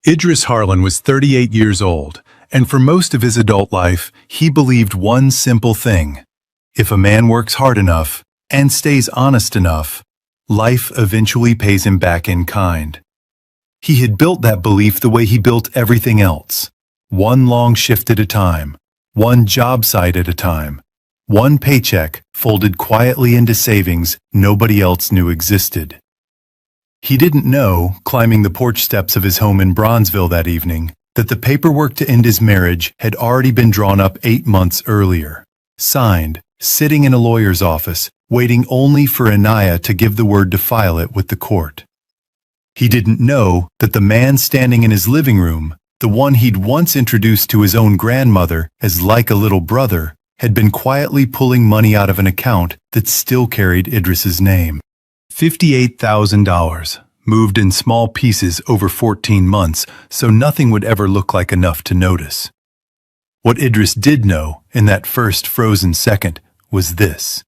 Idris Harlan was 38 years old, and for most of his adult life, he believed one simple thing. If a man works hard enough and stays honest enough, life eventually pays him back in kind. He had built that belief the way he built everything else. One long shift at a time, one job site at a time, one paycheck folded quietly into savings nobody else knew existed. He didn't know, climbing the porch steps of his home in Bronzeville that evening, that the paperwork to end his marriage had already been drawn up 8 months earlier, signed, sitting in a lawyer's office, waiting only for Anaya to give the word to file it with the court. He didn't know that the man standing in his living room, the one he'd once introduced to his own grandmother as like a little brother, had been quietly pulling money out of an account that still carried Idris's name. $58,000, moved in small pieces over 14 months, so nothing would ever look like enough to notice. What Idris did know in that first frozen second was this.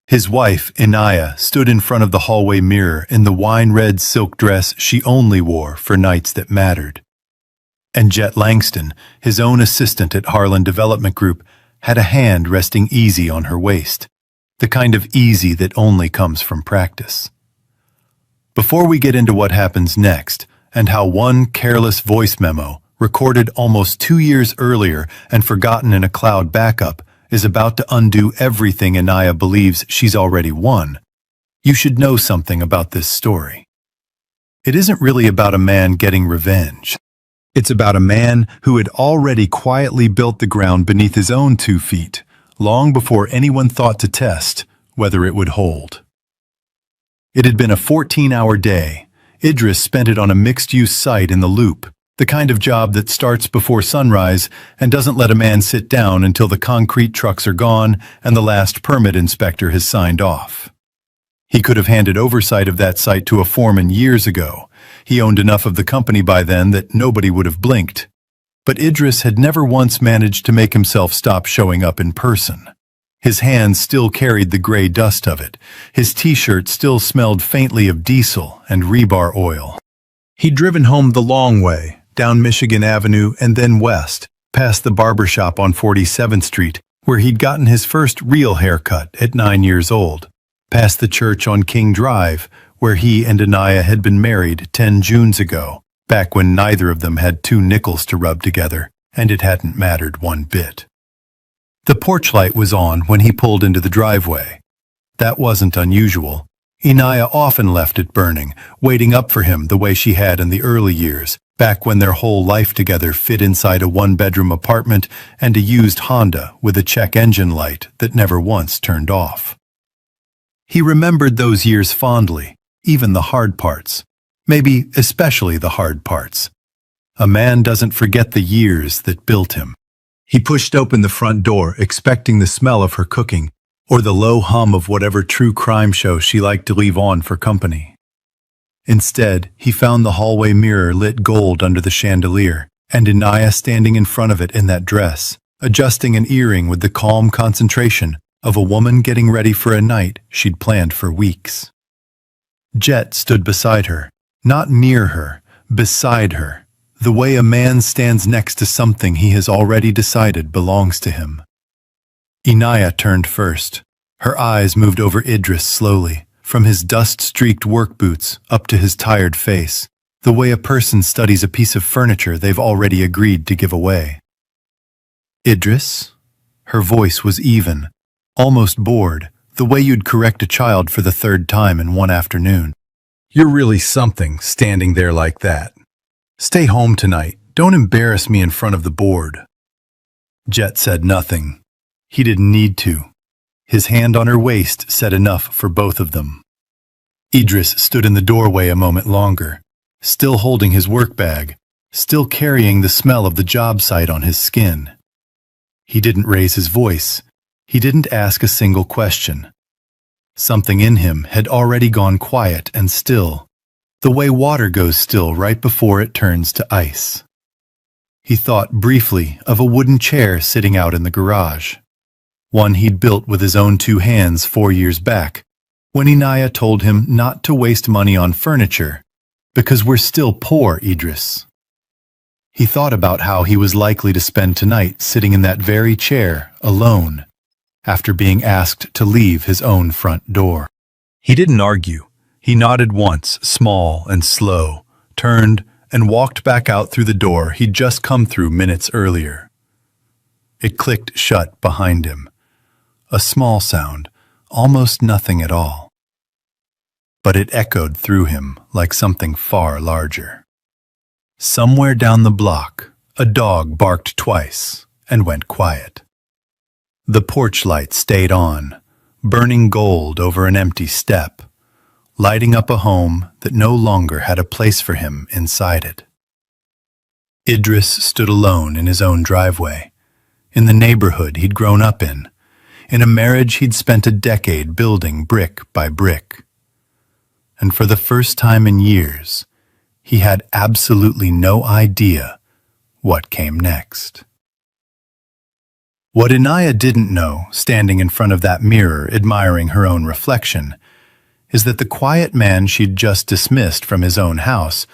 His wife, Anaya, stood in front of the hallway mirror in the wine-red silk dress she only wore for nights that mattered. And Jet Langston, his own assistant at Harlan Development Group, had a hand resting easy on her waist. The kind of easy that only comes from practice. Before we get into what happens next, and how one careless voice memo, recorded almost 2 years earlier and forgotten in a cloud backup, is about to undo everything Anaya believes she's already won, you should know something about this story. It isn't really about a man getting revenge. It's about a man who had already quietly built the ground beneath his own 2 feet, long before anyone thought to test whether it would hold. It had been a 14-hour day. Idris spent it on a mixed-use site in the Loop, the kind of job that starts before sunrise and doesn't let a man sit down until the concrete trucks are gone and the last permit inspector has signed off. He could have handed oversight of that site to a foreman years ago. He owned enough of the company by then that nobody would have blinked. But Idris had never once managed to make himself stop showing up in person. His hands still carried the gray dust of it. His t-shirt still smelled faintly of diesel and rebar oil. He'd driven home the long way, down Michigan Avenue and then west, past the barber shop on 47th Street, where he'd gotten his first real haircut at 9 years old, past the church on King Drive, where he and Anaya had been married 10 Junes ago, back when neither of them had 2 nickels to rub together, and it hadn't mattered one bit. The porch light was on when he pulled into the driveway. That wasn't unusual. Anaya often left it burning, waiting up for him the way she had in the early years, back when their whole life together fit inside a 1-bedroom apartment and a used Honda with a check engine light that never once turned off. He remembered those years fondly, even the hard parts. Maybe especially the hard parts. A man doesn't forget the years that built him. He pushed open the front door, expecting the smell of her cooking, or the low hum of whatever true crime show she liked to leave on for company. Instead, he found the hallway mirror lit gold under the chandelier, and Anaya standing in front of it in that dress, adjusting an earring with the calm concentration of a woman getting ready for a night she'd planned for weeks. Jet stood beside her. Not near her, beside her, the way a man stands next to something he has already decided belongs to him. Anaya turned first. Her eyes moved over Idris slowly, from his dust-streaked work boots up to his tired face, the way a person studies a piece of furniture they've already agreed to give away. Idris? Her voice was even, almost bored, the way you'd correct a child for the 3rd time in one afternoon. You're really something, standing there like that. Stay home tonight. Don't embarrass me in front of the board. Jet said nothing. He didn't need to. His hand on her waist said enough for both of them. Idris stood in the doorway a moment longer, still holding his work bag, still carrying the smell of the job site on his skin. He didn't raise his voice. He didn't ask a single question. Something in him had already gone quiet and still, the way water goes still right before it turns to ice. He thought briefly of a wooden chair sitting out in the garage, one he'd built with his own 2 hands 4 years back, when Anaya told him not to waste money on furniture, because we're still poor, Idris. He thought about how he was likely to spend tonight sitting in that very chair, alone, after being asked to leave his own front door. He didn't argue. He nodded once, small and slow, turned, and walked back out through the door he'd just come through minutes earlier. It clicked shut behind him. A small sound, almost nothing at all. But it echoed through him like something far larger. Somewhere down the block, a dog barked twice and went quiet. The porch light stayed on, burning gold over an empty step, lighting up a home that no longer had a place for him inside it. Idris stood alone in his own driveway, in the neighborhood he'd grown up in a marriage he'd spent a decade building brick by brick. And for the first time in years, he had absolutely no idea what came next. What Inaya didn't know, standing in front of that mirror admiring her own reflection, is that the quiet man she'd just dismissed from his own house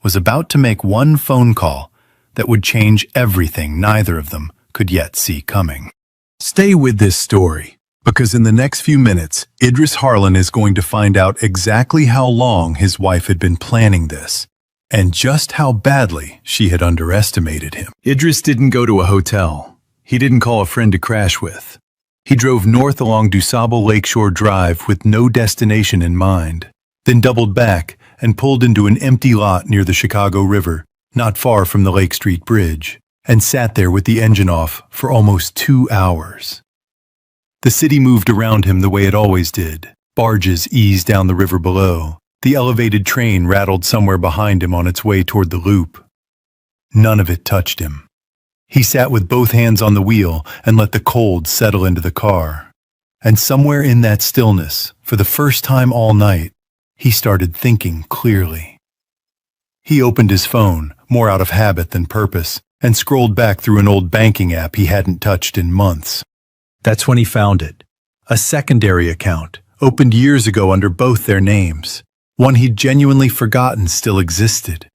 was about to make one phone call that would change everything neither of them could yet see coming. Stay with this story, because in the next few minutes, Idris Harlan is going to find out exactly how long his wife had been planning this, and just how badly she had underestimated him. Idris didn't go to a hotel. He didn't call a friend to crash with. He drove north along DuSable Lakeshore Drive with no destination in mind, then doubled back and pulled into an empty lot near the Chicago River, not far from the Lake Street Bridge, and sat there with the engine off for almost 2 hours. The city moved around him the way it always did. Barges eased down the river below. The elevated train rattled somewhere behind him on its way toward the loop. None of it touched him. He sat with both hands on the wheel and let the cold settle into the car. And somewhere in that stillness, for the first time all night, he started thinking clearly. He opened his phone, more out of habit than purpose, and scrolled back through an old banking app he hadn't touched in months. That's when he found it. A secondary account, opened years ago under both their names. One he'd genuinely forgotten still existed.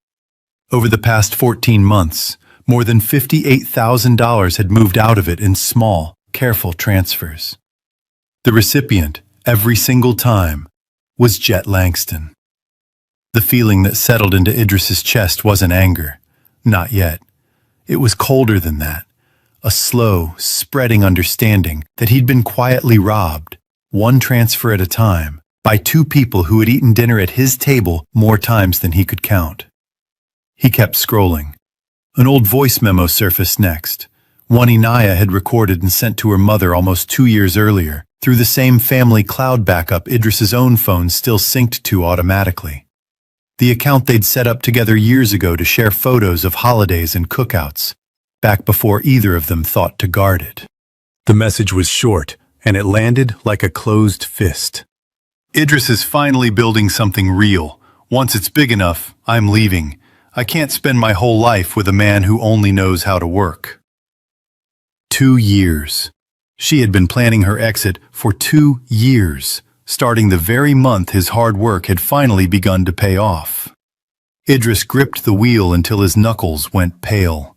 Over the past 14 months, more than $58,000 had moved out of it in small, careful transfers. The recipient, every single time, was Jet Langston. The feeling that settled into Idris's chest wasn't anger. Not yet. It was colder than that. A slow, spreading understanding that he'd been quietly robbed, one transfer at a time, by two people who had eaten dinner at his table more times than he could count. He kept scrolling. An old voice memo surfaced next, one Inaya had recorded and sent to her mother almost 2 years earlier, through the same family cloud backup Idris's own phone still synced to automatically. The account they'd set up together years ago to share photos of holidays and cookouts, back before either of them thought to guard it. The message was short, and it landed like a closed fist. Idris is finally building something real. Once it's big enough, I'm leaving. I can't spend my whole life with a man who only knows how to work. 2 years. She had been planning her exit for 2 years, starting the very month his hard work had finally begun to pay off. Idris gripped the wheel until his knuckles went pale.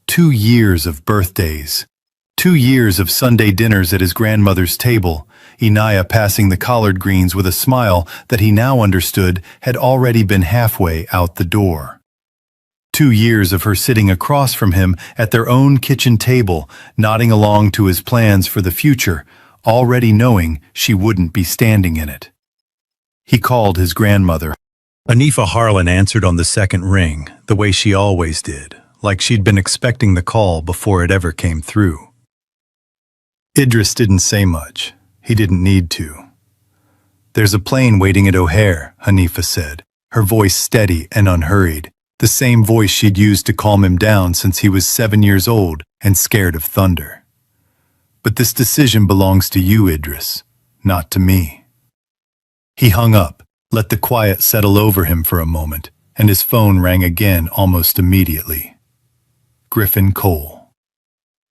2 years of birthdays. 2 years of Sunday dinners at his grandmother's table, Inaya passing the collard greens with a smile that he now understood had already been halfway out the door. 2 years of her sitting across from him at their own kitchen table, nodding along to his plans for the future, already knowing she wouldn't be standing in it. He called his grandmother. Anifa Harlan answered on the second ring, the way she always did, like she'd been expecting the call before it ever came through. Idris didn't say much. He didn't need to. "There's a plane waiting at O'Hare," Hanifa said, her voice steady and unhurried, the same voice she'd used to calm him down since he was 7 years old and scared of thunder. "But this decision belongs to you, Idris, not to me." He hung up, let the quiet settle over him for a moment, and his phone rang again almost immediately. Griffin Cole.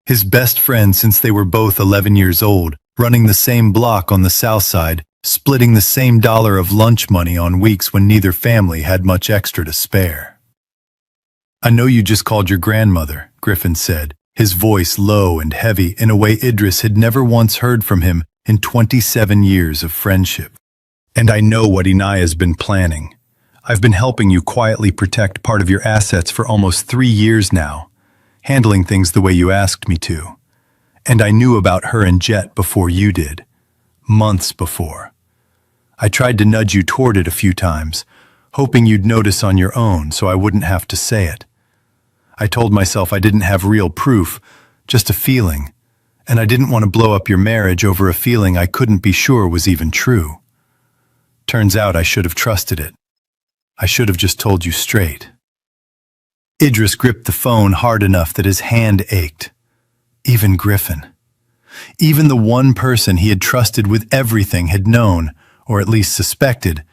His best friend since they were both 11 years old, running the same block on the south side, splitting the same dollar of lunch money on weeks when neither family had much extra to spare. "I know you just called your grandmother," Griffin said, his voice low and heavy in a way Idris had never once heard from him in 27 years of friendship. "And I know what Inaya's been planning. I've been helping you quietly protect part of your assets for almost 3 years now, handling things the way you asked me to. And I knew about her and Jet before you did, months before. I tried to nudge you toward it a few times, hoping you'd notice on your own so I wouldn't have to say it. I told myself I didn't have real proof, just a feeling, and I didn't want to blow up your marriage over a feeling I couldn't be sure was even true. Turns out I should have trusted it. I should have just told you straight." Idris gripped the phone hard enough that his hand ached. Even Griffin. Even the one person he had trusted with everything had known, or at least suspected,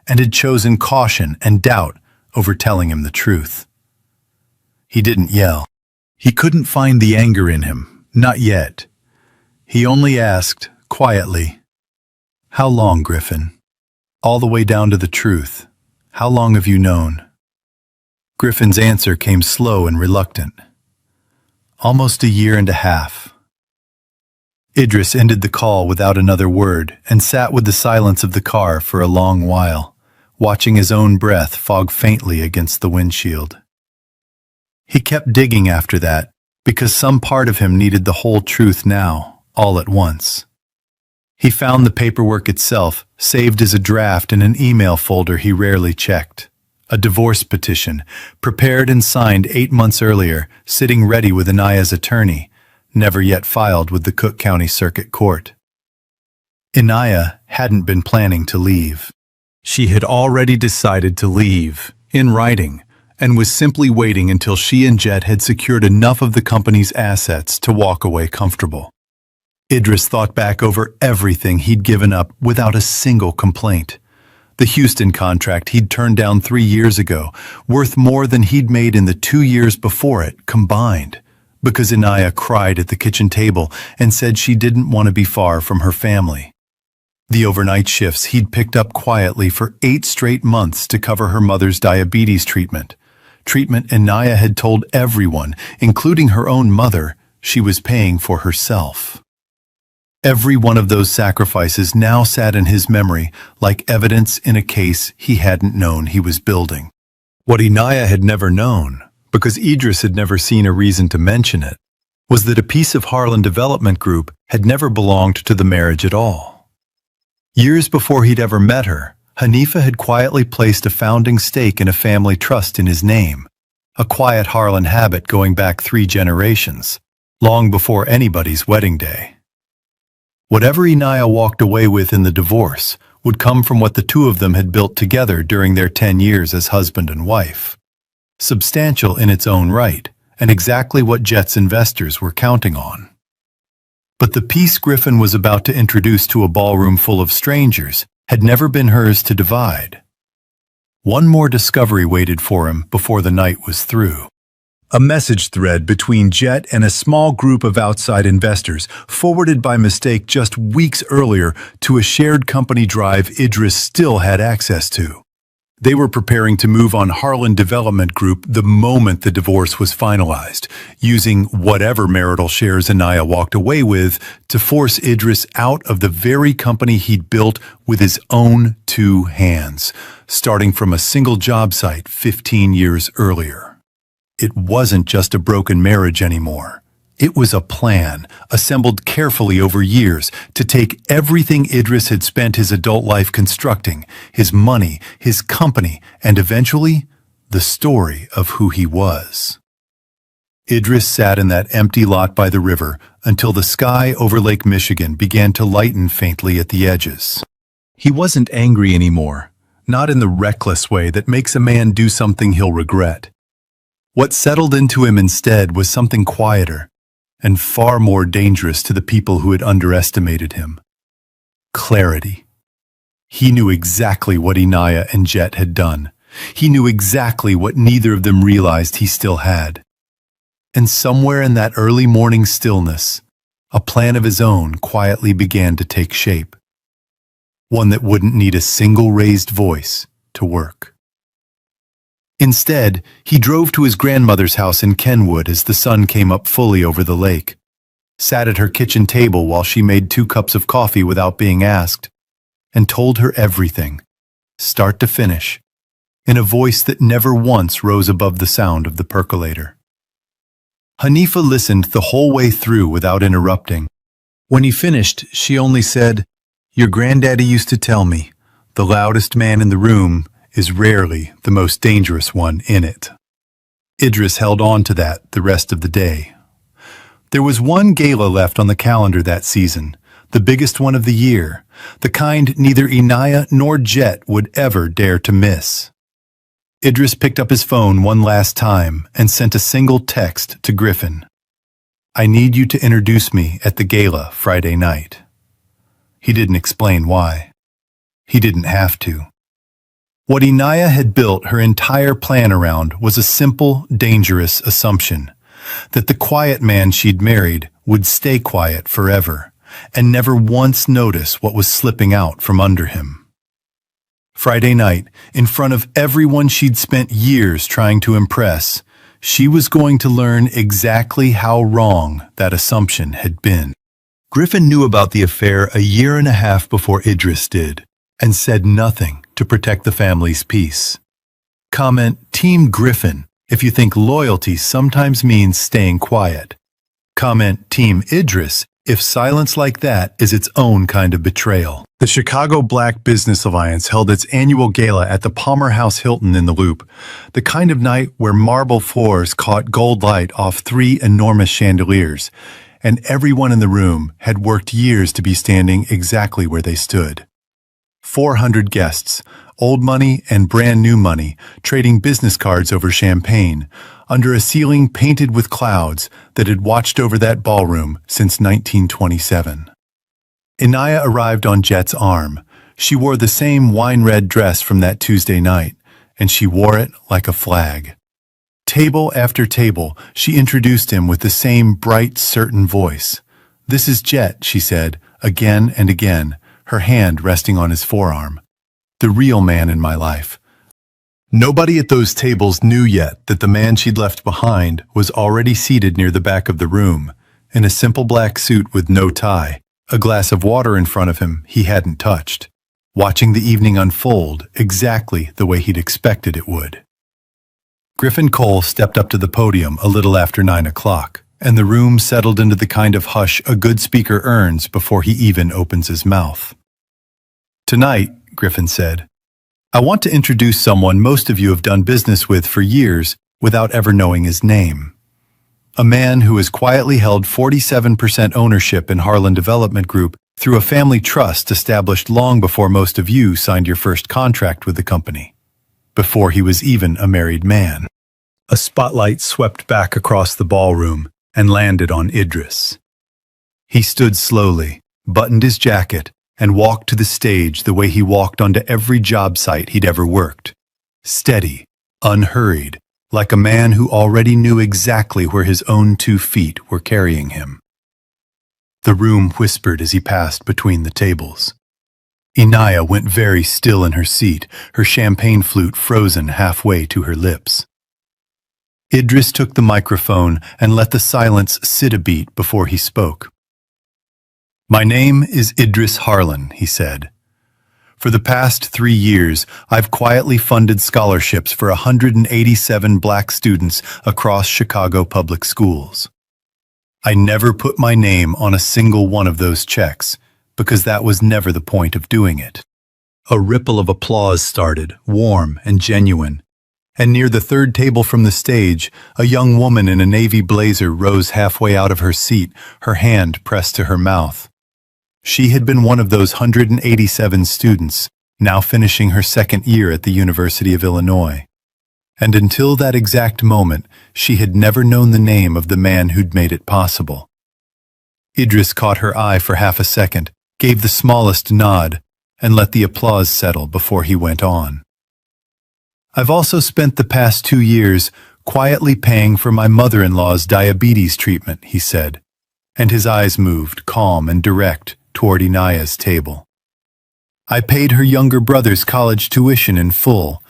and had chosen caution and doubt over telling him the truth. He didn't yell. He couldn't find the anger in him, not yet. He only asked, quietly, "How long, Griffin? All the way down to the truth. How long have you known?" Griffin's answer came slow and reluctant. "Almost a year and a half." Idris ended the call without another word and sat with the silence of the car for a long while, watching his own breath fog faintly against the windshield. He kept digging after that, because some part of him needed the whole truth now, all at once. He found the paperwork itself, saved as a draft in an email folder he rarely checked. A divorce petition, prepared and signed 8 months earlier, sitting ready with Inaya's attorney, never yet filed with the Cook County Circuit Court. Inaya hadn't been planning to leave. She had already decided to leave, in writing, and was simply waiting until she and Jet had secured enough of the company's assets to walk away comfortable. Idris thought back over everything he'd given up without a single complaint. The Houston contract he'd turned down 3 years ago, worth more than he'd made in the 2 years before it combined, because Inaya cried at the kitchen table and said she didn't want to be far from her family. The overnight shifts he'd picked up quietly for 8 straight months to cover her mother's diabetes treatment. Treatment Inaya had told everyone, including her own mother, she was paying for herself. Every one of those sacrifices now sat in his memory like evidence in a case he hadn't known he was building. What Inaya had never known, because Idris had never seen a reason to mention it, was that a piece of Harlan Development Group had never belonged to the marriage at all. Years before he'd ever met her, Hanifa had quietly placed a founding stake in a family trust in his name, a quiet Harlan habit going back 3 generations, long before anybody's wedding day. Whatever Inaya walked away with in the divorce would come from what the two of them had built together during their 10 years as husband and wife. Substantial in its own right, and exactly what Jet's investors were counting on. But the piece Griffin was about to introduce to a ballroom full of strangers had never been hers to divide. One more discovery waited for him before the night was through. A message thread between Jet and a small group of outside investors, forwarded by mistake just weeks earlier to a shared company drive Idris still had access to. They were preparing to move on Harlan Development Group the moment the divorce was finalized, using whatever marital shares Inaya walked away with to force Idris out of the very company he'd built with his own 2 hands, starting from a single job site 15 years earlier. It wasn't just a broken marriage anymore. It was a plan, assembled carefully over years, to take everything Idris had spent his adult life constructing, his money, his company, and eventually, the story of who he was. Idris sat in that empty lot by the river until the sky over Lake Michigan began to lighten faintly at the edges. He wasn't angry anymore, not in the reckless way that makes a man do something he'll regret. What settled into him instead was something quieter and far more dangerous to the people who had underestimated him. Clarity. He knew exactly what Inaya and Jet had done. He knew exactly what neither of them realized he still had. And somewhere in that early morning stillness, a plan of his own quietly began to take shape. One that wouldn't need a single raised voice to work. Instead, he drove to his grandmother's house in Kenwood as the sun came up fully over the lake, sat at her kitchen table while she made 2 cups of coffee without being asked, and told her everything, start to finish, in a voice that never once rose above the sound of the percolator. Hanifa listened the whole way through without interrupting. When he finished, she only said, "Your granddaddy used to tell me, the loudest man in the room is rarely the most dangerous one in it." Idris held on to that the rest of the day. There was one gala left on the calendar that season, the biggest one of the year, the kind neither Inaya nor Jet would ever dare to miss. Idris picked up his phone one last time and sent a single text to Griffin. "I need you to introduce me at the gala Friday night." He didn't explain why. He didn't have to. What Inaya had built her entire plan around was a simple, dangerous assumption, that the quiet man she'd married would stay quiet forever, and never once notice what was slipping out from under him. Friday night, in front of everyone she'd spent years trying to impress, she was going to learn exactly how wrong that assumption had been. Griffin knew about the affair a year and a half before Idris did, and said nothing to protect the family's peace. Comment Team Griffin if you think loyalty sometimes means staying quiet. Comment Team Idris if silence like that is its own kind of betrayal. The Chicago Black Business Alliance held its annual gala at the Palmer House Hilton in the Loop, the kind of night where marble floors caught gold light off 3 enormous chandeliers, and everyone in the room had worked years to be standing exactly where they stood. 400 guests, old money and brand new money, trading business cards over champagne, under a ceiling painted with clouds that had watched over that ballroom since 1927. Inaya arrived on Jet's arm. She wore the same wine-red dress from that Tuesday night, and she wore it like a flag. Table after table, she introduced him with the same bright, certain voice. "This is Jet," she said, again and again, her hand resting on his forearm. "The real man in my life." Nobody at those tables knew yet that the man she'd left behind was already seated near the back of the room, in a simple black suit with no tie, a glass of water in front of him he hadn't touched, watching the evening unfold exactly the way he'd expected it would. Griffin Cole stepped up to the podium a little after 9 o'clock, and the room settled into the kind of hush a good speaker earns before he even opens his mouth. "Tonight," Griffin said, "I want to introduce someone most of you have done business with for years without ever knowing his name. A man who has quietly held 47% ownership in Harlan Development Group through a family trust established long before most of you signed your first contract with the company, before he was even a married man." A spotlight swept back across the ballroom and landed on Idris. He stood slowly, buttoned his jacket, and walked to the stage the way he walked onto every job site he'd ever worked. Steady, unhurried, like a man who already knew exactly where his own 2 feet were carrying him. The room whispered as he passed between the tables. Inaya went very still in her seat, her champagne flute frozen halfway to her lips. Idris took the microphone and let the silence sit a beat before he spoke. "My name is Idris Harlan," he said. "For the past 3 years, I've quietly funded scholarships for 187 black students across Chicago public schools. I never put my name on a single one of those checks, because that was never the point of doing it." A ripple of applause started, warm and genuine, and near the third table from the stage, a young woman in a navy blazer rose halfway out of her seat, her hand pressed to her mouth. She had been one of those 187 students, now finishing her second year at the University of Illinois. And until that exact moment, she had never known the name of the man who'd made it possible. Idris caught her eye for half a second, gave the smallest nod, and let the applause settle before he went on. "I've also spent the past 2 years quietly paying for my mother-in-law's diabetes treatment," he said, and his eyes moved, calm and direct, toward Inaya's table. "I paid her younger brother's college tuition in full,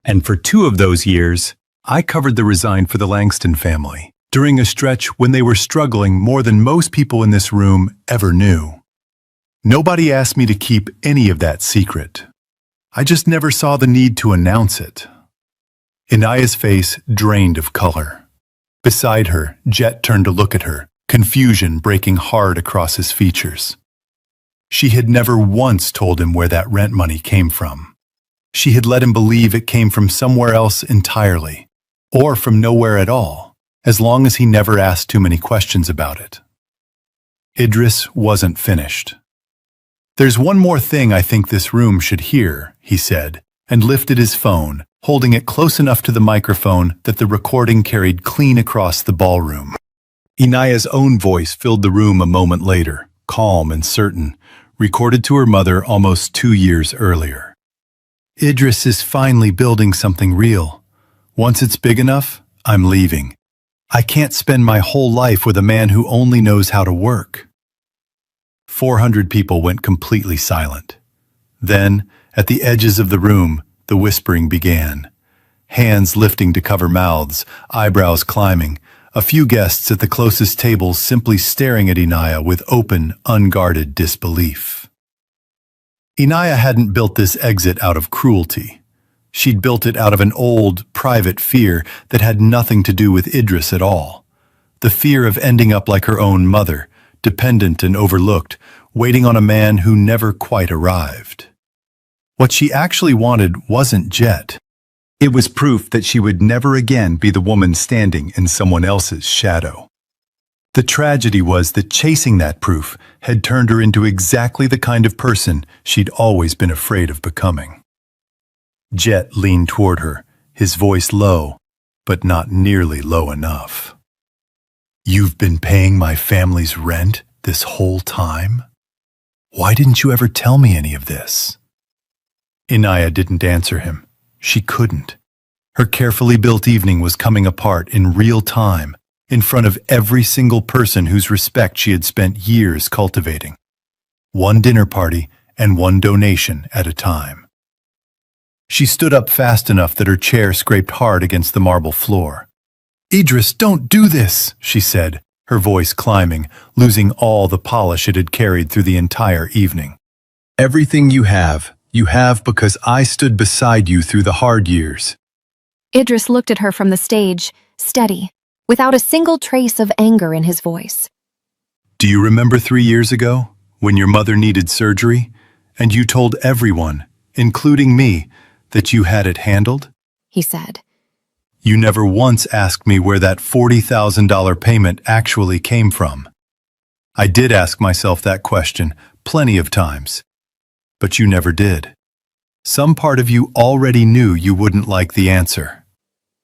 And for 2 of those years, I covered the resign for the Langston family, during a stretch when they were struggling more than most people in this room ever knew. Nobody asked me to keep any of that secret. I just never saw the need to announce it. Inaya's face drained of color. Beside her, Jet turned to look at her, confusion breaking hard across his features. She had never once told him where that rent money came from. She had let him believe it came from somewhere else entirely, or from nowhere at all, as long as he never asked too many questions about it. Idris wasn't finished. "There's one more thing I think this room should hear," he said, and lifted his phone, holding it close enough to the microphone that the recording carried clean across the ballroom. Inaya's own voice filled the room a moment later, calm and certain, recorded to her mother almost 2 years earlier. "Idris is finally building something real. Once it's big enough, I'm leaving. I can't spend my whole life with a man who only knows how to work." 400 people went completely silent. Then, at the edges of the room, the whispering began. Hands lifting to cover mouths, eyebrows climbing, a few guests at the closest tables simply staring at Inaya with open, unguarded disbelief. Inaya hadn't built this exit out of cruelty. She'd built it out of an old, private fear that had nothing to do with Idris at all. The fear of ending up like her own mother, dependent and overlooked, waiting on a man who never quite arrived. What she actually wanted wasn't Jet. It was proof that she would never again be the woman standing in someone else's shadow. The tragedy was that chasing that proof had turned her into exactly the kind of person she'd always been afraid of becoming. Jet leaned toward her, his voice low, but not nearly low enough. "You've been paying my family's rent this whole time? Why didn't you ever tell me any of this?" Inaya didn't answer him. She couldn't. Her carefully built evening was coming apart in real time, in front of every single person whose respect she had spent years cultivating. One dinner party and one donation at a time. She stood up fast enough that her chair scraped hard against the marble floor. "Idris, don't do this," she said, her voice climbing, losing all the polish it had carried through the entire evening. "Everything you have because I stood beside you through the hard years." Idris looked at her from the stage, steady, without a single trace of anger in his voice. "Do you remember 3 years ago, when your mother needed surgery, and you told everyone, including me, that you had it handled?" He said. "You never once asked me where that $40,000 payment actually came from. I did ask myself that question plenty of times, but you never did. Some part of you already knew you wouldn't like the answer."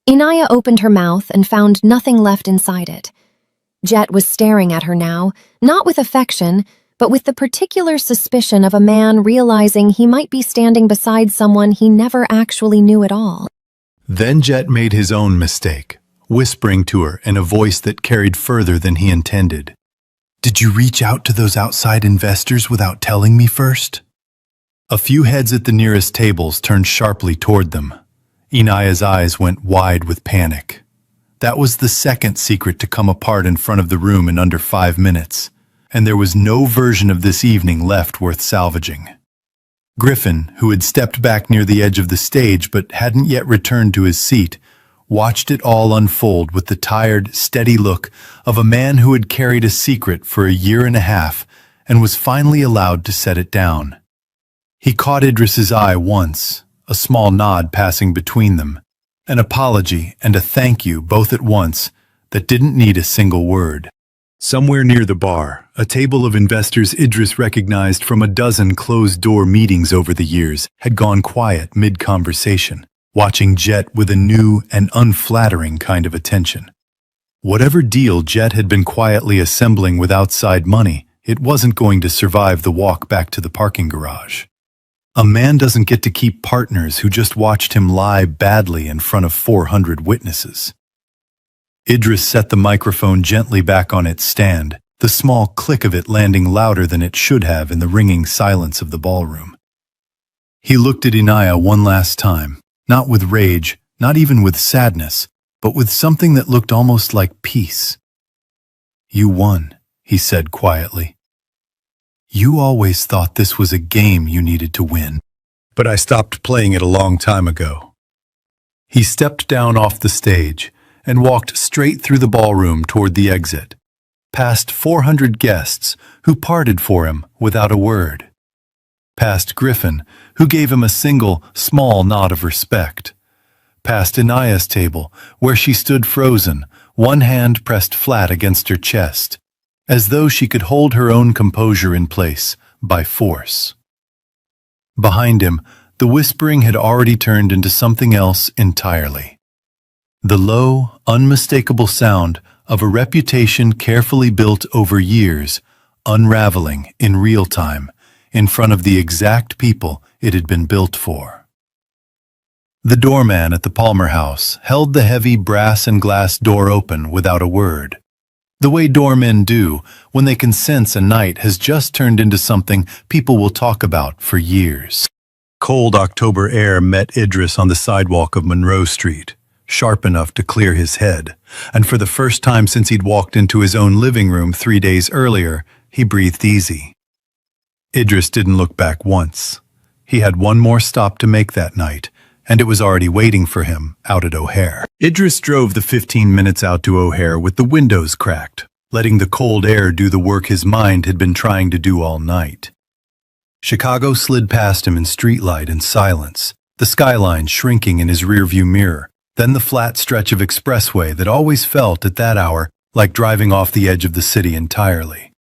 Inaya opened her mouth and found nothing left inside it. Jet was staring at her now, not with affection, but with the particular suspicion of a man realizing he might be standing beside someone he never actually knew at all. Then Jet made his own mistake, whispering to her in a voice that carried further than he intended. "Did you reach out to those outside investors without telling me first?" A few heads at the nearest tables turned sharply toward them. Inaya's eyes went wide with panic. That was the second secret to come apart in front of the room in under 5 minutes, and there was no version of this evening left worth salvaging. Griffin, who had stepped back near the edge of the stage but hadn't yet returned to his seat, watched it all unfold with the tired, steady look of a man who had carried a secret for a year and a half and was finally allowed to set it down. He caught Idris's eye once, a small nod passing between them, an apology and a thank you both at once that didn't need a single word. Somewhere near the bar, a table of investors Idris recognized from a dozen closed-door meetings over the years had gone quiet mid-conversation, watching Jet with a new and unflattering kind of attention. Whatever deal Jet had been quietly assembling with outside money, it wasn't going to survive the walk back to the parking garage. A man doesn't get to keep partners who just watched him lie badly in front of 400 witnesses. Idris set the microphone gently back on its stand, the small click of it landing louder than it should have in the ringing silence of the ballroom. He looked at Inaya one last time, Not with rage, not even with sadness, but with something that looked almost like peace. "You won," he said quietly. "You always thought this was a game you needed to win, but I stopped playing it a long time ago." He stepped down off the stage and walked straight through the ballroom toward the exit, past 400 guests who parted for him without a word, past Griffin, who gave him a single, small nod of respect, past Inaya's table, where she stood frozen, one hand pressed flat against her chest, as though she could hold her own composure in place by force. Behind him, the whispering had already turned into something else entirely. The low, unmistakable sound of a reputation carefully built over years, unraveling in real time, in front of the exact people it had been built for. The doorman at the Palmer house held the heavy brass and glass door open without a word, the way doormen do when they can sense a night has just turned into something people will talk about for years. Cold October air met Idris on the sidewalk of Monroe Street, sharp enough to clear his head, and for the first time since he'd walked into his own living room 3 days earlier, he breathed easy. Idris didn't look back once. He had one more stop to make that night, and it was already waiting for him out at O'Hare. Idris drove the 15 minutes out to O'Hare with the windows cracked, letting the cold air do the work his mind had been trying to do all night. Chicago slid past him in streetlight and silence, the skyline shrinking in his rearview mirror, then the flat stretch of expressway that always felt at that hour like driving off the edge of the city entirely.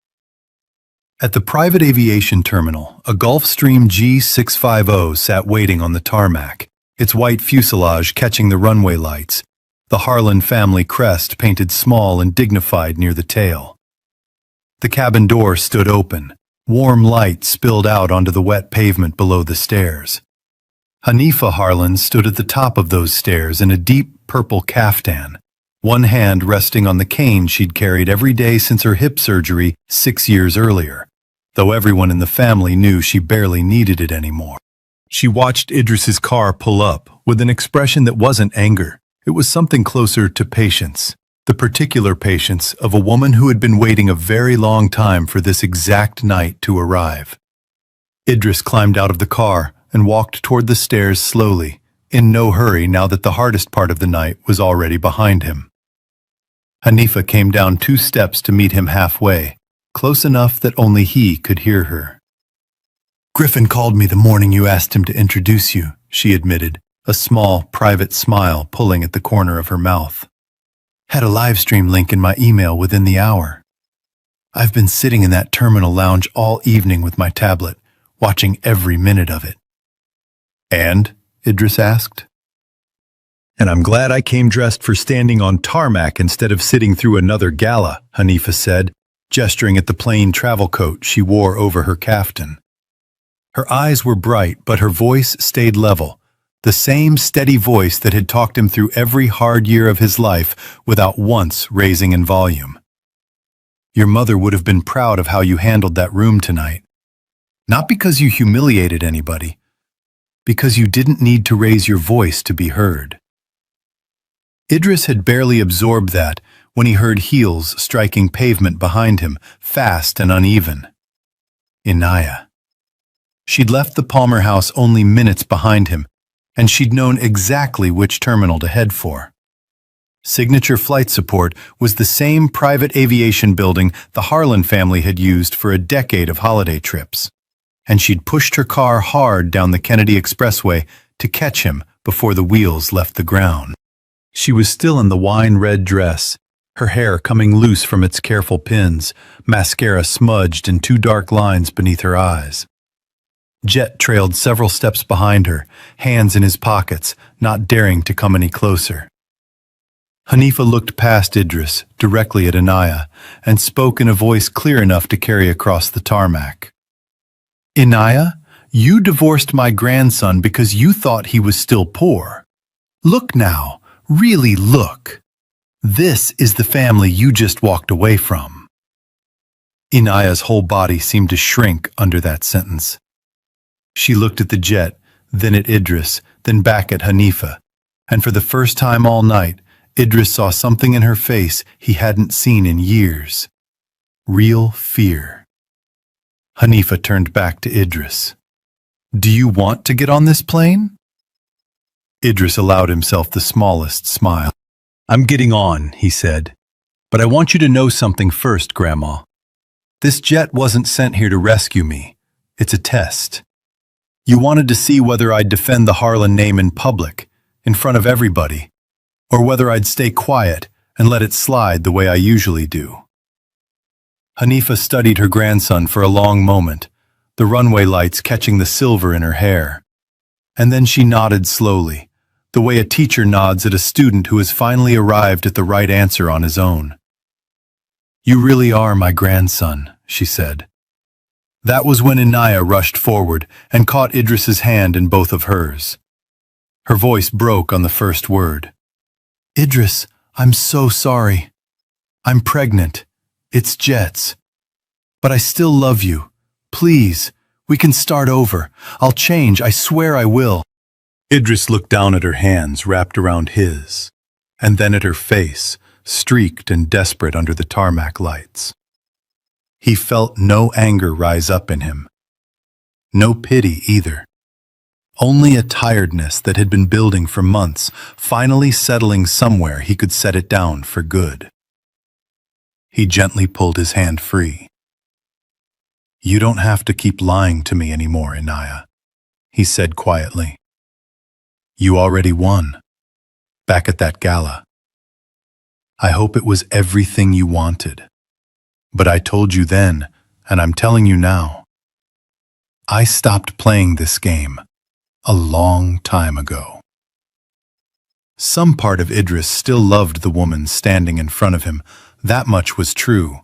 At the private aviation terminal, a Gulfstream G650 sat waiting on the tarmac, its white fuselage catching the runway lights, the Harlan family crest painted small and dignified near the tail. The cabin door stood open. Warm light spilled out onto the wet pavement below the stairs. Hanifa Harlan stood at the top of those stairs in a deep purple caftan, one hand resting on the cane she'd carried every day since her hip surgery 6 years earlier, though everyone in the family knew she barely needed it anymore. She watched Idris's car pull up with an expression that wasn't anger. It was something closer to patience, the particular patience of a woman who had been waiting a very long time for this exact night to arrive. Idris climbed out of the car and walked toward the stairs slowly, in no hurry now that the hardest part of the night was already behind him. Hanifa came down 2 steps to meet him halfway, close enough that only he could hear her. "Griffin called me the morning you asked him to introduce you," she admitted, a small, private smile pulling at the corner of her mouth. "Had a live stream link in my email within the hour. I've been sitting in that terminal lounge all evening with my tablet, watching every minute of it." "And?" Idris asked. "And I'm glad I came dressed for standing on tarmac instead of sitting through another gala," Hanifa said, gesturing at the plain travel coat she wore over her caftan. Her eyes were bright, but her voice stayed level, the same steady voice that had talked him through every hard year of his life without once raising in volume. "Your mother would have been proud of how you handled that room tonight. Not because you humiliated anybody, because you didn't need to raise your voice to be heard." Idris had barely absorbed that when he heard heels striking pavement behind him, fast and uneven. Inaya. She'd left the Palmer house only minutes behind him, and she'd known exactly which terminal to head for. Signature Flight Support was the same private aviation building the Harlan family had used for a decade of holiday trips, and she'd pushed her car hard down the Kennedy Expressway to catch him before the wheels left the ground. She was still in the wine-red dress, her hair coming loose from its careful pins, mascara smudged in 2 dark lines beneath her eyes. Jet trailed several steps behind her, hands in his pockets, not daring to come any closer. Hanifa looked past Idris, directly at Inaya, and spoke in a voice clear enough to carry across the tarmac. "Inaya, you divorced my grandson because you thought he was still poor. Look now, really look. This is the family you just walked away from." Inaya's whole body seemed to shrink under that sentence. She looked at the jet, then at Idris, then back at Hanifa. And for the first time all night, Idris saw something in her face he hadn't seen in years. Real fear. Hanifa turned back to Idris. "Do you want to get on this plane?" Idris allowed himself the smallest smile. "I'm getting on," he said. "But I want you to know something first, Grandma. This jet wasn't sent here to rescue me. It's a test. You wanted to see whether I'd defend the Harlan name in public, in front of everybody, or whether I'd stay quiet and let it slide the way I usually do." Hanifa studied her grandson for a long moment, the runway lights catching the silver in her hair. And then she nodded slowly, the way a teacher nods at a student who has finally arrived at the right answer on his own. "You really are my grandson," she said. That was when Inaya rushed forward and caught Idris's hand in both of hers. Her voice broke on the first word. "Idris, I'm so sorry. I'm pregnant. It's Jet's. But I still love you. Please, we can start over. I'll change, I swear I will." Idris looked down at her hands wrapped around his, and then at her face, streaked and desperate under the tarmac lights. He felt no anger rise up in him. No pity either. Only a tiredness that had been building for months, finally settling somewhere he could set it down for good. He gently pulled his hand free. "You don't have to keep lying to me anymore, Inaya," he said quietly. "You already won, back at that gala. I hope it was everything you wanted. But I told you then, and I'm telling you now. I stopped playing this game a long time ago." Some part of Idris still loved the woman standing in front of him, that much was true,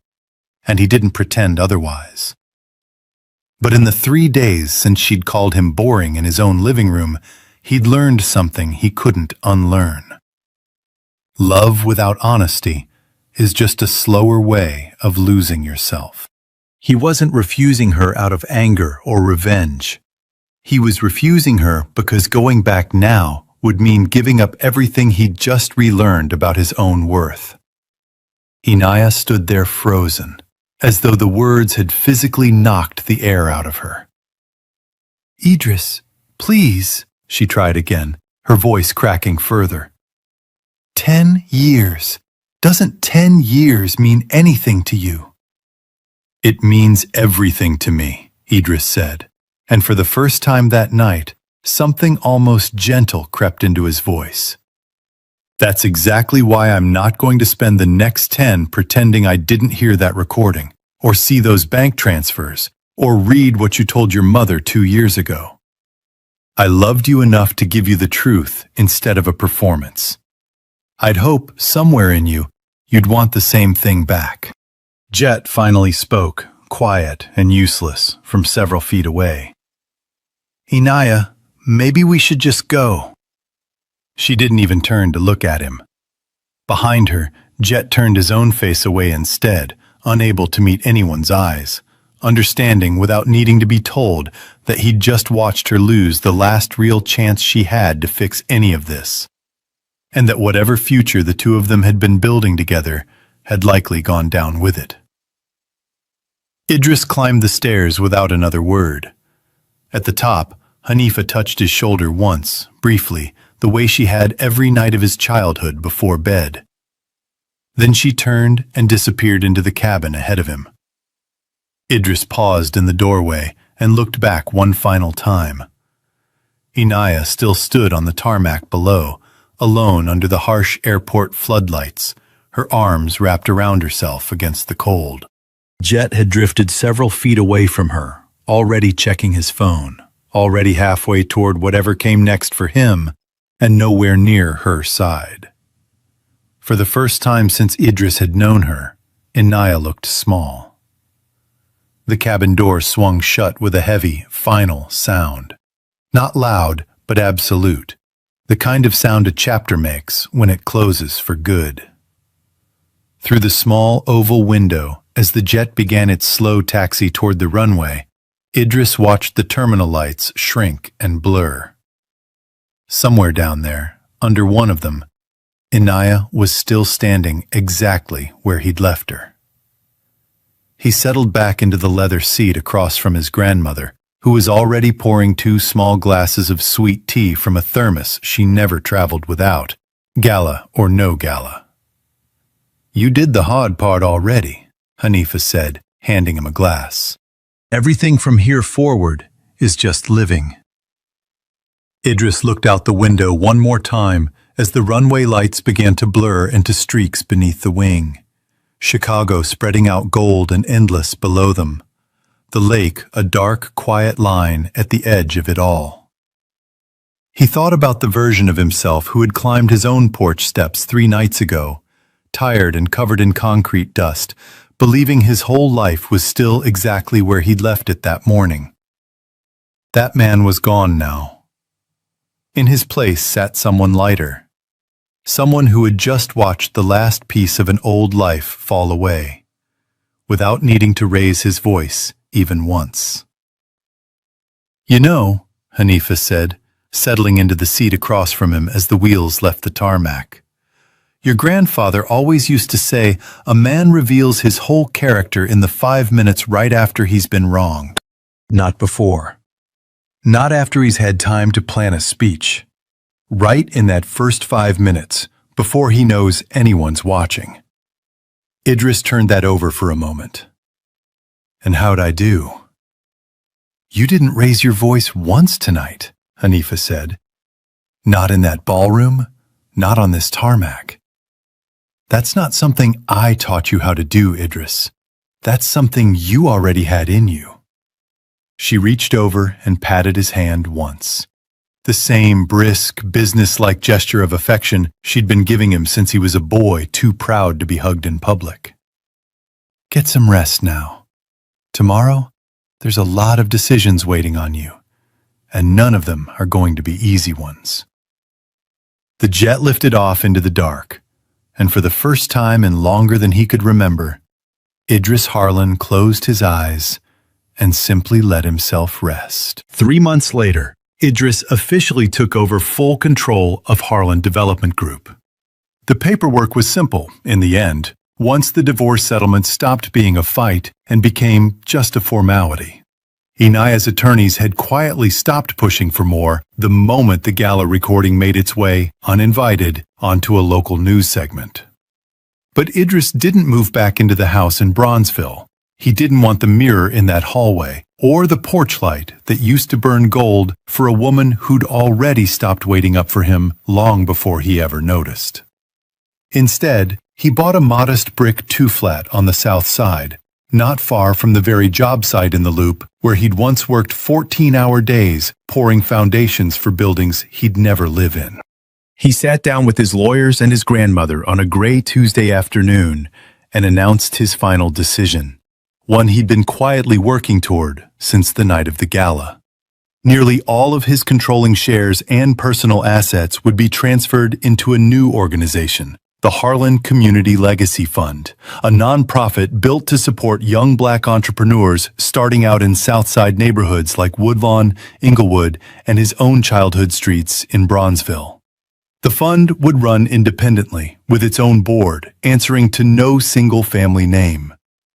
and he didn't pretend otherwise. But in the 3 days since she'd called him boring in his own living room, he'd learned something he couldn't unlearn. Love without honesty is just a slower way of losing yourself. He wasn't refusing her out of anger or revenge. He was refusing her because going back now would mean giving up everything he'd just relearned about his own worth. Inaya stood there frozen, as though the words had physically knocked the air out of her. "Idris, please," she tried again, her voice cracking further. 10 years. Doesn't 10 years mean anything to you?" "It means everything to me," Idris said, and for the first time that night, something almost gentle crept into his voice. "That's exactly why I'm not going to spend the next 10 pretending I didn't hear that recording, or see those bank transfers, or read what you told your mother 2 years ago. I loved you enough to give you the truth instead of a performance. I'd hope, somewhere in you, you'd want the same thing back." Jet finally spoke, quiet and useless, from several feet away. "Inaya, maybe we should just go." She didn't even turn to look at him. Behind her, Jet turned his own face away instead, unable to meet anyone's eyes, understanding without needing to be told that he'd just watched her lose the last real chance she had to fix any of this, and that whatever future the two of them had been building together had likely gone down with it. Idris climbed the stairs without another word. At the top, Hanifa touched his shoulder once, briefly, the way she had every night of his childhood before bed. Then she turned and disappeared into the cabin ahead of him. Idris paused in the doorway and looked back one final time. Inaya still stood on the tarmac below, alone under the harsh airport floodlights, her arms wrapped around herself against the cold. Jet had drifted several feet away from her, already checking his phone, already halfway toward whatever came next for him, and nowhere near her side. For the first time since Idris had known her, Inaya looked small. The cabin door swung shut with a heavy, final sound. Not loud, but absolute. The kind of sound a chapter makes when it closes for good. Through the small oval window, as the jet began its slow taxi toward the runway, Idris watched the terminal lights shrink and blur. Somewhere down there, under one of them, Inaya was still standing exactly where he'd left her. He settled back into the leather seat across from his grandmother, who was already pouring 2 small glasses of sweet tea from a thermos she never traveled without, gala or no gala. "You did the hard part already," Hanifa said, handing him a glass. "Everything from here forward is just living." Idris looked out the window one more time as the runway lights began to blur into streaks beneath the wing. Chicago spreading out gold and endless below them. The lake a dark, quiet line at the edge of it all. He thought about the version of himself who had climbed his own porch steps 3 nights ago, tired and covered in concrete dust, believing his whole life was still exactly where he'd left it that morning. That man was gone now. In his place sat someone lighter. Someone who had just watched the last piece of an old life fall away, without needing to raise his voice even once. "You know," Hanifa said, settling into the seat across from him as the wheels left the tarmac, "your grandfather always used to say a man reveals his whole character in the 5 minutes right after he's been wronged. Not before. Not after he's had time to plan a speech. Right in that first 5 minutes, before he knows anyone's watching." Idris turned that over for a moment. "And how'd I do?" "You didn't raise your voice once tonight," Hanifa said. "Not in that ballroom, not on this tarmac. That's not something I taught you how to do, Idris. That's something you already had in you." She reached over and patted his hand once. The same brisk, business-like gesture of affection she'd been giving him since he was a boy too proud to be hugged in public. "Get some rest now. Tomorrow, there's a lot of decisions waiting on you, and none of them are going to be easy ones." The jet lifted off into the dark, and for the first time in longer than he could remember, Idris Harlan closed his eyes and simply let himself rest. 3 months later, Idris officially took over full control of Harlan Development Group. The paperwork was simple, in the end, once the divorce settlement stopped being a fight and became just a formality. Inaya's attorneys had quietly stopped pushing for more the moment the gala recording made its way, uninvited, onto a local news segment. But Idris didn't move back into the house in Bronzeville. He didn't want the mirror in that hallway, or the porch light that used to burn gold for a woman who'd already stopped waiting up for him long before he ever noticed. Instead, he bought a modest brick 2-flat on the south side, not far from the very job site in the Loop where he'd once worked 14-hour days pouring foundations for buildings he'd never live in. He sat down with his lawyers and his grandmother on a gray Tuesday afternoon and announced his final decision, one he'd been quietly working toward since the night of the gala. Nearly all of his controlling shares and personal assets would be transferred into a new organization, the Harlan Community Legacy Fund, a nonprofit built to support young Black entrepreneurs starting out in Southside neighborhoods like Woodlawn, Inglewood, and his own childhood streets in Bronzeville. The fund would run independently, with its own board, answering to no single family name.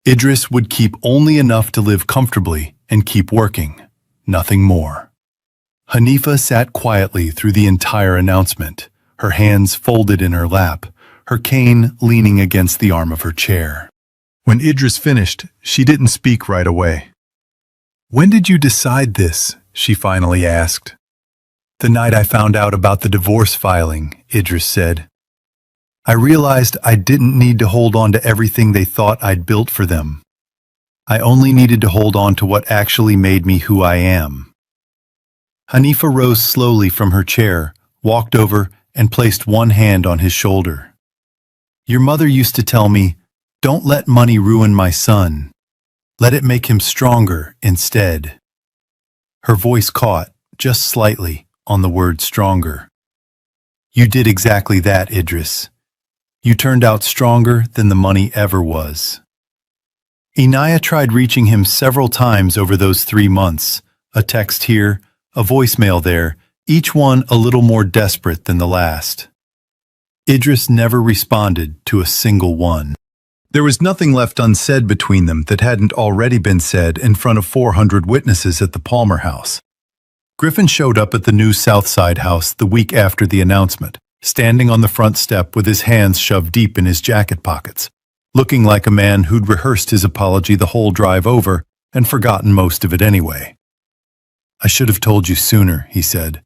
Idris would keep only enough to live comfortably and keep working, nothing more. Hanifa sat quietly through the entire announcement, her hands folded in her lap, her cane leaning against the arm of her chair. When Idris finished, she didn't speak right away. "When did you decide this?" she finally asked. "The night I found out about the divorce filing," Idris said. "I realized I didn't need to hold on to everything they thought I'd built for them. I only needed to hold on to what actually made me who I am." Hanifa rose slowly from her chair, walked over, and placed one hand on his shoulder. "Your mother used to tell me, 'Don't let money ruin my son. Let it make him stronger instead.'" Her voice caught, just slightly, on the word stronger. "You did exactly that, Idris. You turned out stronger than the money ever was." Inaya tried reaching him several times over those 3 months, a text here, a voicemail there, each one a little more desperate than the last. Idris never responded to a single one. There was nothing left unsaid between them that hadn't already been said in front of 400 witnesses at the Palmer house. Griffin showed up at the new Southside house the week after the announcement, standing on the front step with his hands shoved deep in his jacket pockets, looking like a man who'd rehearsed his apology the whole drive over and forgotten most of it anyway. "I should have told you sooner," he said.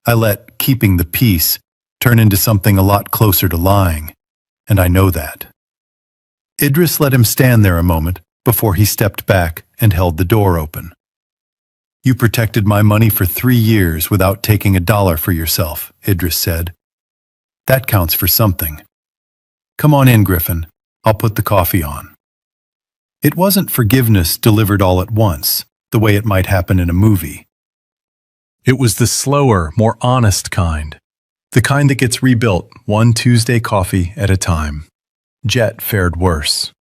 "I let keeping the peace turn into something a lot closer to lying, and I know that." Idris let him stand there a moment before he stepped back and held the door open. "You protected my money for 3 years without taking a dollar for yourself," Idris said. "That counts for something. Come on in, Griffin. I'll put the coffee on." It wasn't forgiveness delivered all at once, the way it might happen in a movie. It was the slower, more honest kind. The kind that gets rebuilt one Tuesday coffee at a time. Jet fared worse.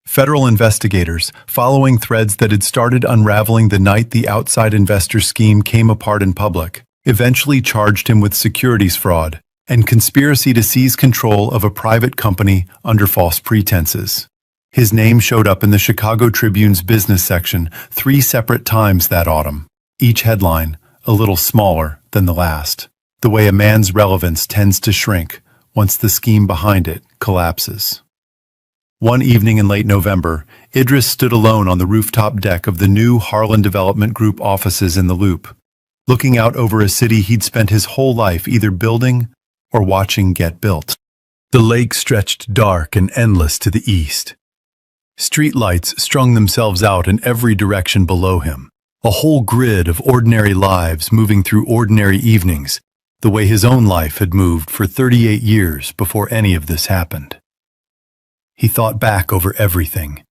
Federal investigators, following threads that had started unraveling the night the outside investor scheme came apart in public, eventually charged him with securities fraud and conspiracy to seize control of a private company under false pretenses. His name showed up in the Chicago Tribune's business section 3 separate times that autumn, each headline a little smaller than the last, the way a man's relevance tends to shrink once the scheme behind it collapses. One evening in late November, Idris stood alone on the rooftop deck of the new Harlan Development Group offices in the Loop, looking out over a city he'd spent his whole life either building or watching get built. The lake stretched dark and endless to the east. Streetlights strung themselves out in every direction below him, a whole grid of ordinary lives moving through ordinary evenings, the way his own life had moved for 38 years before any of this happened. He thought back over everything.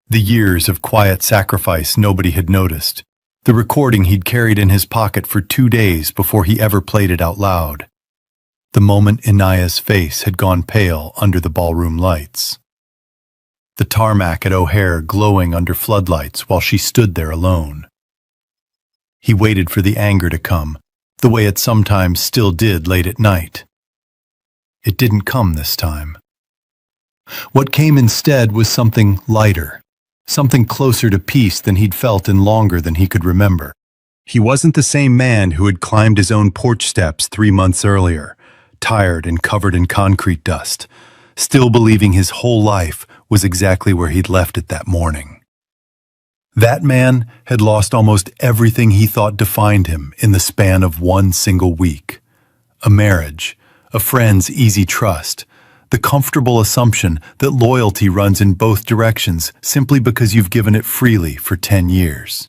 The years of quiet sacrifice nobody had noticed. The recording he'd carried in his pocket for 2 days before he ever played it out loud. The moment Inaya's face had gone pale under the ballroom lights. The tarmac at O'Hare glowing under floodlights while she stood there alone. He waited for the anger to come, the way it sometimes still did late at night. It didn't come this time. What came instead was something lighter, something closer to peace than he'd felt in longer than he could remember. He wasn't the same man who had climbed his own porch steps 3 months earlier, tired and covered in concrete dust, still believing his whole life was exactly where he'd left it that morning. That man had lost almost everything he thought defined him in the span of 1 single week. A marriage, a friend's easy trust, the comfortable assumption that loyalty runs in both directions simply because you've given it freely for 10 years.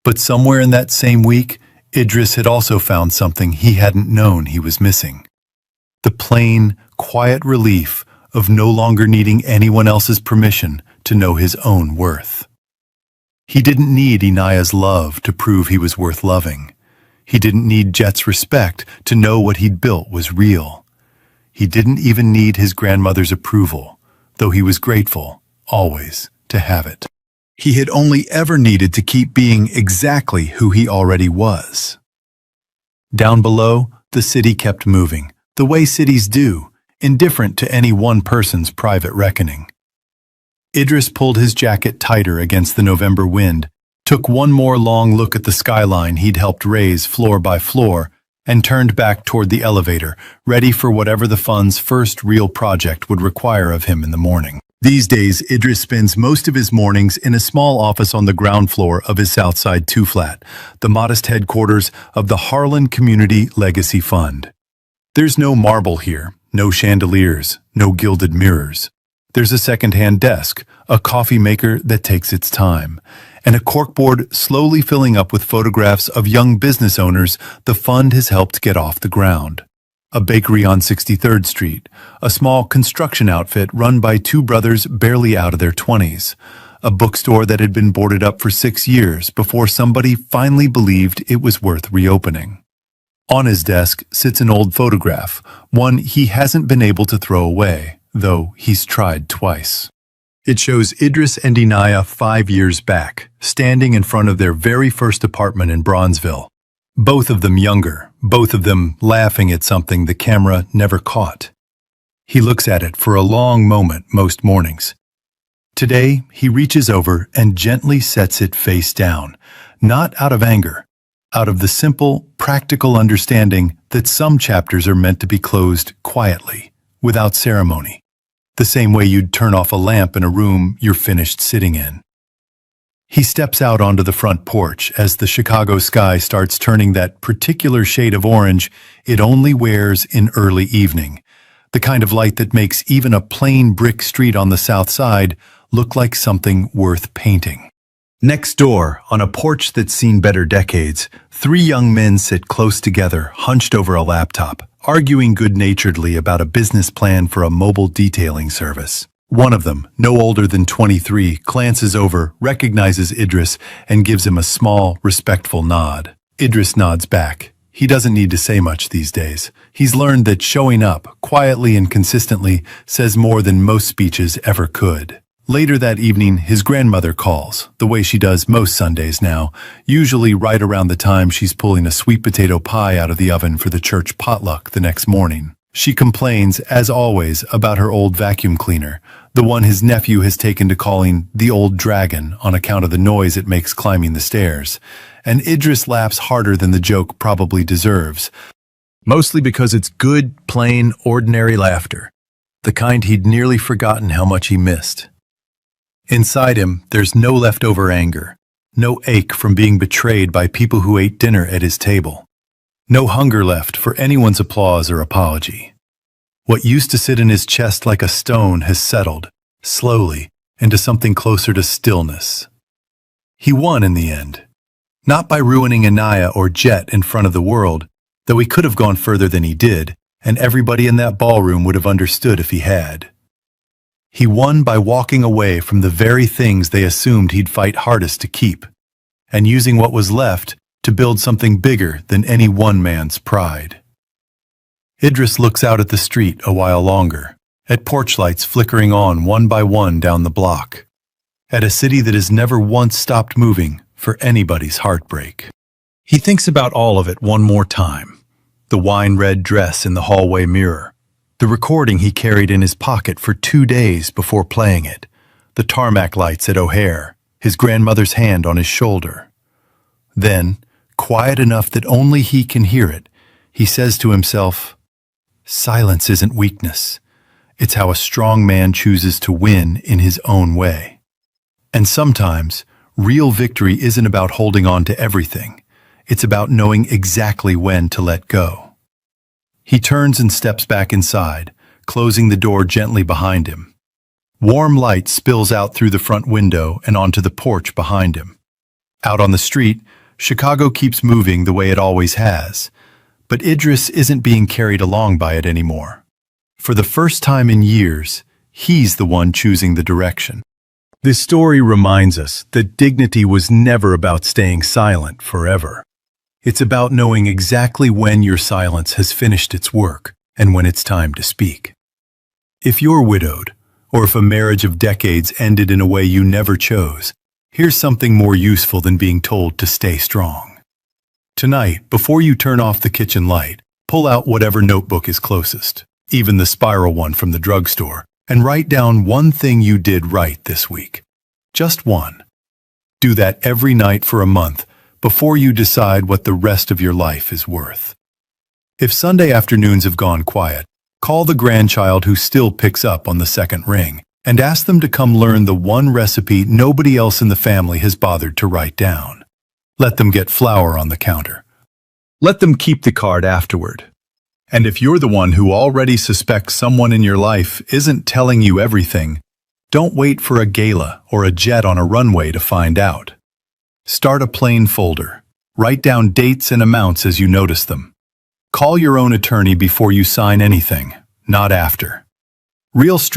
But somewhere in that same week, Idris had also found something he hadn't known he was missing. The plain, quiet relief of no longer needing anyone else's permission to know his own worth. He didn't need Inaya's love to prove he was worth loving. He didn't need Jet's respect to know what he'd built was real. He didn't even need his grandmother's approval, though he was grateful, always, to have it. He had only ever needed to keep being exactly who he already was. Down below, the city kept moving, the way cities do, indifferent to any one person's private reckoning. Idris pulled his jacket tighter against the November wind, took one more long look at the skyline he'd helped raise floor by floor, and turned back toward the elevator, ready for whatever the fund's first real project would require of him in the morning. These days, Idris spends most of his mornings in a small office on the ground floor of his Southside 2-flat, the modest headquarters of the Harlan Community Legacy Fund. There's no marble here, no chandeliers, no gilded mirrors. There's a second-hand desk, a coffee maker that takes its time, and a corkboard slowly filling up with photographs of young business owners the fund has helped get off the ground. A bakery on 63rd Street, a small construction outfit run by 2 brothers barely out of their 20s, a bookstore that had been boarded up for 6 years before somebody finally believed it was worth reopening. On his desk sits an old photograph, one he hasn't been able to throw away, though he's tried twice. It shows Idris and Inaya 5 years back, standing in front of their very first apartment in Bronzeville, Both of them younger, both of them laughing at something the camera never caught. He looks at it for a long moment most mornings. Today, he reaches over and gently sets it face down, not out of anger, out of the simple, practical understanding that some chapters are meant to be closed quietly, without ceremony, the same way you'd turn off a lamp in a room you're finished sitting in. He steps out onto the front porch as the Chicago sky starts turning that particular shade of orange it only wears in early evening, the kind of light that makes even a plain brick street on the south side look like something worth painting. Next door, on a porch that's seen better decades, three young men sit close together, hunched over a laptop, arguing good-naturedly about a business plan for a mobile detailing service. One of them, no older than 23, glances over, recognizes Idris, and gives him a small, respectful nod. Idris nods back. He doesn't need to say much these days. He's learned that showing up, quietly and consistently, says more than most speeches ever could. Later that evening, his grandmother calls, the way she does most Sundays now, usually right around the time she's pulling a sweet potato pie out of the oven for the church potluck the next morning. She complains, as always, about her old vacuum cleaner, the one his nephew has taken to calling the old dragon on account of the noise it makes climbing the stairs. And Idris laughs harder than the joke probably deserves, mostly because it's good, plain, ordinary laughter, the kind he'd nearly forgotten how much he missed. Inside him, there's no leftover anger, no ache from being betrayed by people who ate dinner at his table. No hunger left for anyone's applause or apology. What used to sit in his chest like a stone has settled, slowly, into something closer to stillness. He won in the end. Not by ruining Anaya or Jet in front of the world, though he could have gone further than he did, and everybody in that ballroom would have understood if he had. He won by walking away from the very things they assumed he'd fight hardest to keep, and using what was left to build something bigger than any one man's pride. Idris looks out at the street a while longer, at porch lights flickering on one by one down the block, at a city that has never once stopped moving for anybody's heartbreak. He thinks about all of it one more time. The wine-red dress in the hallway mirror, the recording he carried in his pocket for 2 days before playing it, the tarmac lights at O'Hare, his grandmother's hand on his shoulder. Then, quiet enough that only he can hear it, he says to himself, "Silence isn't weakness. It's how a strong man chooses to win in his own way." And sometimes, real victory isn't about holding on to everything. It's about knowing exactly when to let go. He turns and steps back inside, closing the door gently behind him. Warm light spills out through the front window and onto the porch behind him. Out on the street, Chicago keeps moving the way it always has, but Idris isn't being carried along by it anymore. For the first time in years, he's the one choosing the direction. This story reminds us that dignity was never about staying silent forever. It's about knowing exactly when your silence has finished its work and when it's time to speak. If you're widowed, or if a marriage of decades ended in a way you never chose, here's something more useful than being told to stay strong. Tonight, before you turn off the kitchen light, pull out whatever notebook is closest, even the spiral one from the drugstore, and write down one thing you did right this week. Just one. Do that every night for a month before you decide what the rest of your life is worth. If Sunday afternoons have gone quiet, call the grandchild who still picks up on the second ring and ask them to come learn the one recipe nobody else in the family has bothered to write down. Let them get flour on the counter. Let them keep the card afterward. And if you're the one who already suspects someone in your life isn't telling you everything, don't wait for a gala or a jet on a runway to find out. Start a plain folder. Write down dates and amounts as you notice them. Call your own attorney before you sign anything, not after. Real strength